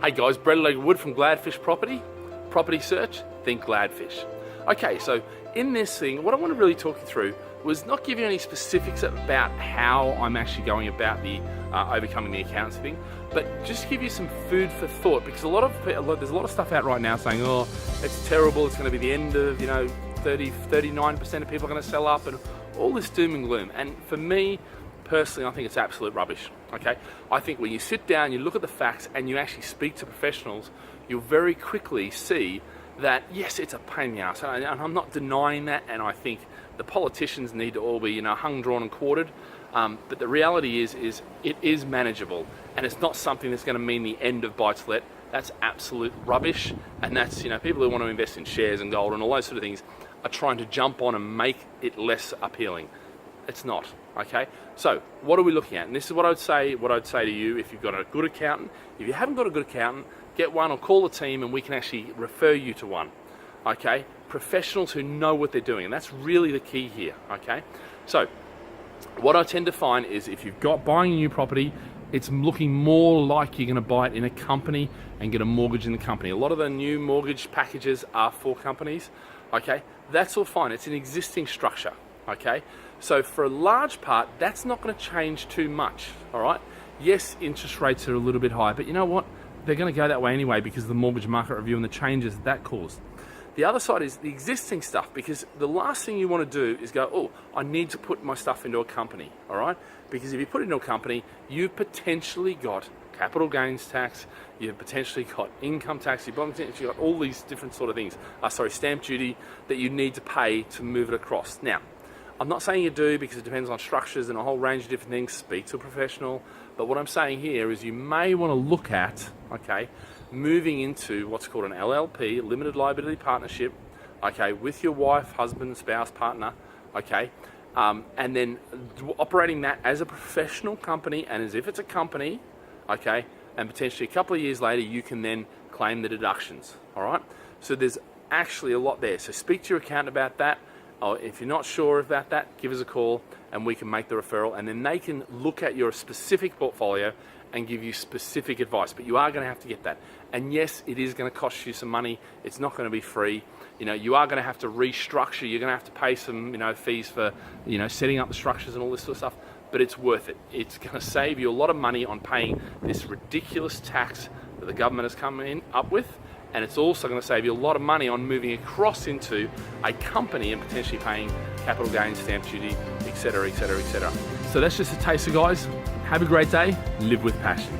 Hey guys, Alegre-Wood from Gladfish Property Search, think Gladfish. Okay, so in this thing, what I want to really talk you through was not give you any specifics about how I'm actually going about the overcoming the accountancy thing, but just give you some food for thought, because there's a lot of stuff out right now saying, oh, it's terrible, it's going to be the end of, 39% of people are going to sell up, and all this doom and gloom. And for me, personally, I think it's absolute rubbish, okay? I think when you sit down, you look at the facts, and you actually speak to professionals, you'll very quickly see that, yes, it's a pain in the ass, and I'm not denying that, and I think the politicians need to all be, hung, drawn, and quartered, but the reality is it is manageable, and it's not something that's going to mean the end of buy-to-let. That's absolute rubbish, and that's, people who want to invest in shares and gold and all those sort of things are trying to jump on and make it less appealing. It's not, okay? So what are we looking at? And this is what I'd say to you if you've got a good accountant. If you haven't got a good accountant, get one or call the team and we can actually refer you to one, okay? Professionals who know what they're doing, and that's really the key here, okay? So what I tend to find is if you've got buying a new property, it's looking more like you're going to buy it in a company and get a mortgage in the company. A lot of the new mortgage packages are for companies, okay? That's all fine. It's an existing structure, okay? So for a large part, that's not going to change too much, all right? Yes, interest rates are a little bit high, but you know what? They're going to go that way anyway because of the mortgage market review and the changes that caused. The other side is the existing stuff, because the last thing you want to do is go, oh, I need to put my stuff into a company, all right? Because if you put it into a company, you've potentially got capital gains tax, you've potentially got income tax, you've potentially got all these different sort of things, stamp duty that you need to pay to move it across. Now, I'm not saying you do, because it depends on structures and a whole range of different things. Speak to a professional. But what I'm saying here is you may want to look at, okay, moving into what's called an LLP, limited liability partnership, okay, with your wife, husband, spouse, partner, okay, and then operating that as a professional company and as if it's a company, okay, and potentially a couple of years later you can then claim the deductions, all right? So there's actually a lot there. So speak to your accountant about that. If you're not sure about that, give us a call and we can make the referral, and then they can look at your specific portfolio and give you specific advice. But you are going to have to get that. And yes, it is going to cost you some money. It's not going to be free. You are going to have to restructure. You're going to have to pay some, fees for, setting up the structures and all this sort of stuff. But it's worth it. It's going to save you a lot of money on paying this ridiculous tax that the government has come up with. And it's also going to save you a lot of money on moving across into a company and potentially paying capital gains, stamp duty, etc., etc., etc. So that's just a taster, guys. Have a great day. Live with passion.